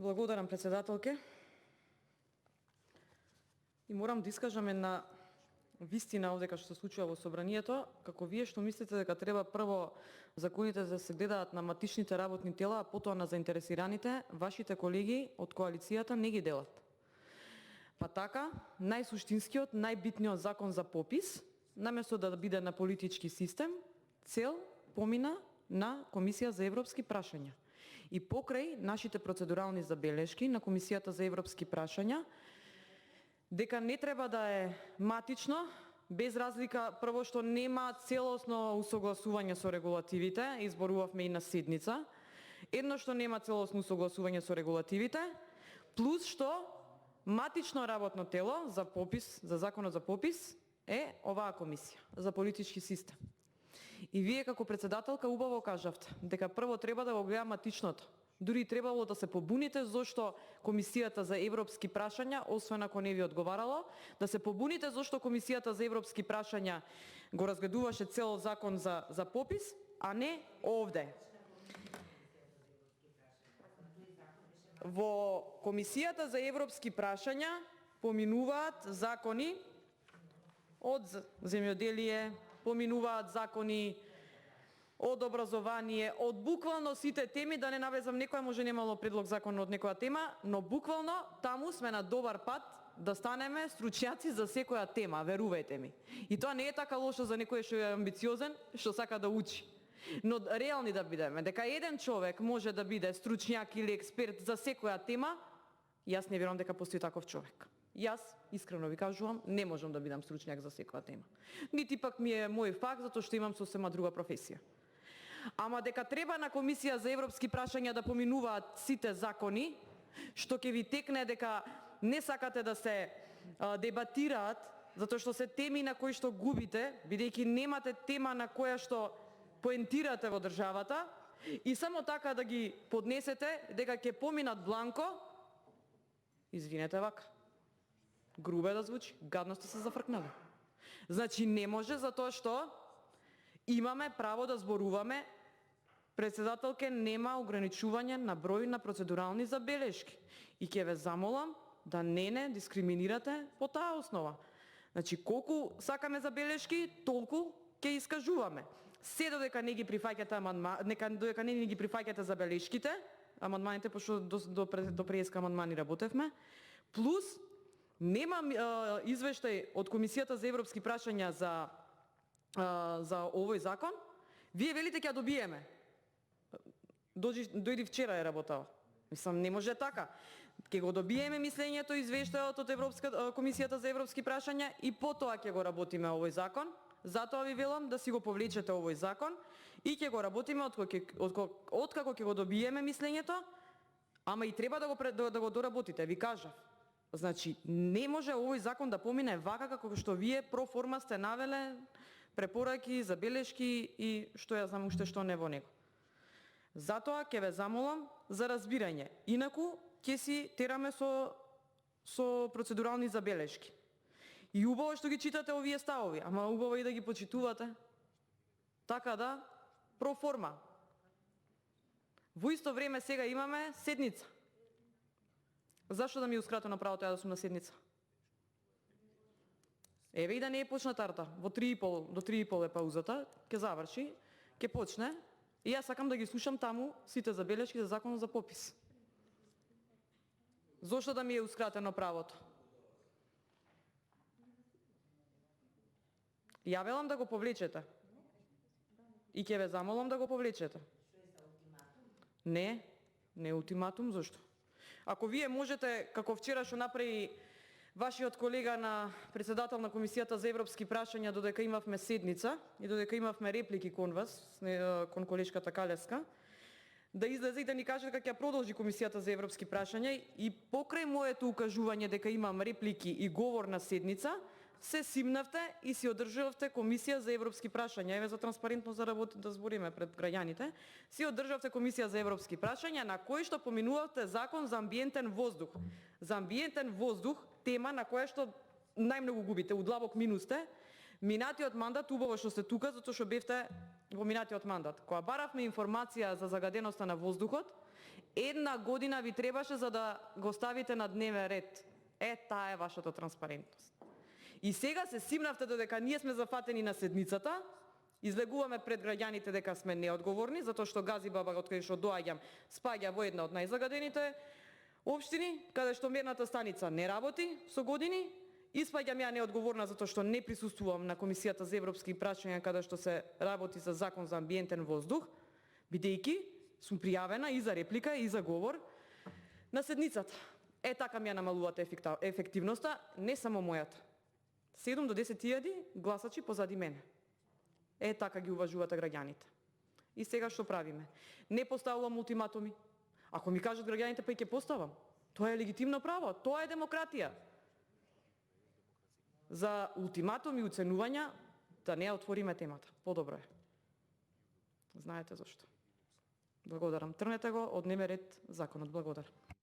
Благодарам, председателке. И морам да искажам една вистина овде што се случува во собранието, како вие што мислите дека треба прво законите да се гледаат на матичните работни тела, а потоа на заинтересираните, вашите колеги од коалицијата не ги делат. Па така, најсуштинскиот, најбитниот закон за попис, наместо да биде на политички систем, цел помина на Комисија за европски прашања. И покрај нашите процедурални забелешки на Комисијата за европски прашања, дека не треба да е матично, без разлика прво што нема целосно усогласување со регулативите, изборувавме и на седница, едно што нема целосно усогласување со регулативите, плюс што матично работно тело за попис, за законот за попис е оваа комисија за политички систем. И вие како председателка убаво кажавте дека прво треба да го гледа матичното. Дури требало да се побуните зошто Комисијата за европски прашања, освен ако не ви одговарало, да се побуните зошто Комисијата за европски прашања го разгледуваше цел закон за попис, а не овде. Во Комисијата за европски прашања поминуваат закони од земјоделие, поминуваат закони од образование, од буквално сите теми, да не навлезам, некоја може немало предлог закон од некоја тема, но буквално таму сме на добар пат да станеме стручњаци за секоја тема, верувајте ми. И тоа не е така лошо за некој што е амбициозен, што сака да учи. Но реални да бидеме, дека еден човек може да биде стручњак или експерт за секоја тема, јас не верувам дека постои таков човек. Јас, искрено ви кажувам, не можам да бидам стручњак за секоја тема. Нити пак ми е мој фак, затоа што имам сосема друга професија. Ама дека треба на Комисија за европски прашања да поминуваат сите закони, што ќе ви текне дека не сакате да се дебатираат, затоа што се теми на кои што губите, бидејќи немате тема на која што поентирате во државата, и само така да ги поднесете дека ќе поминат бланко, извинете вака. Грубо да звучи, гадно сте се зафркнали. Значи не може затоа што имаме право да зборуваме, председателке, нема ограничување на број на процедурални забелешки. И ќе ве замолам да не дискриминирате по таа основа. Значи колку сакаме забелешки, толку ќе искажуваме. Се додека не ги прифаќате додека не ги прифаќате забелешките, амандманите, пошто до преска амандмани работевме, плюс немам извештај од Комисијата за европски прашања за овој закон, вие велите ќе ја добиеме. Дојди вчера е работава. Мислам, не може така. Ќе го добиеме мислењето, извештајот од Комисијата за европски прашања и потоа ќе го работиме овој закон. Затоа ви велам да си го повлечете овој закон и ќе го работиме откако ќе го добиеме мислењето, ама и треба да го доработите, ви кажав. Значи, не може овој закон да помине вака како што вие проформа сте навеле препораки, забелешки и што ја знам уште што не во него. Затоа ќе ве замолам за разбирање. Инаку ќе си тераме со процедурални забелешки. И убаво што ги читате овие ставови, ама убаво и да ги почитувате. Така да, проформа. Во исто време сега имаме седница. Зашто да ми е ускратено правото ја да сум на седница? Еве и да не е почната арта. Во 3:30 до 3:30 е паузата, ќе заврши, ќе почне. И јас сакам да ги слушам таму сите забелешки за законот за попис. Зошто да ми е ускратено правото? Ја велам да го повлечете. И ќе ве замолам да го повлечете. Не е ултиматум, зошто? Ако вие можете, како вчера што направи вашиот колега на председател на Комисијата за европски прашања, додека имавме седница и додека имавме реплики кон вас, кон колешката Калевска, да излезе и да ни каже дека ќе продолжи Комисијата за европски прашања и покрај моето укажување дека имам реплики и говор на седница, се симнавте и си одржавте Комисија за европски прашања. Еве за транспарентност за работа да збориме пред граѓаните. Си одржавте Комисија за европски прашања на кој што поминувавте закон за амбиентен воздух. За амбиентен воздух, тема на која што најмногу губите, удлабок минус сте. Минатиот мандат убаво што сте тука, затоа што бевте во минатиот мандат, кога баравме информација за загаденоста на воздухот, 1 година ви требаше за да го ставите на дневен ред. Таа е вашата транспарентност. И сега се симнавте додека ние сме зафатени на седницата, излегуваме пред граѓаните дека сме неодговорни, затоа што Газибаба, од каде што доаѓам, спаѓа во една од најзагадените општини, каде што мерната станица не работи со години, испаѓам ја неодговорна затоа што не присуствувам на Комисијата за европски прашања каде што се работи за закон за амбиентен воздух, бидејќи сум пријавена и за реплика и за говор на седницата. Така ми ја намалувате ефективноста, не само мојата. 7 до 10.000 гласачи позади мене. Така ги уважувате граѓаните. И сега што правиме? Не поставувам ултиматуми. Ако ми кажат граѓаните, па и ќе поставам. Тоа е легитимно право, тоа е демократија. За ултиматум и уценувања да не отвориме темата. Подобро е. Знаете зашто. Благодарам. Трнете го од дневен ред законот. Благодарам.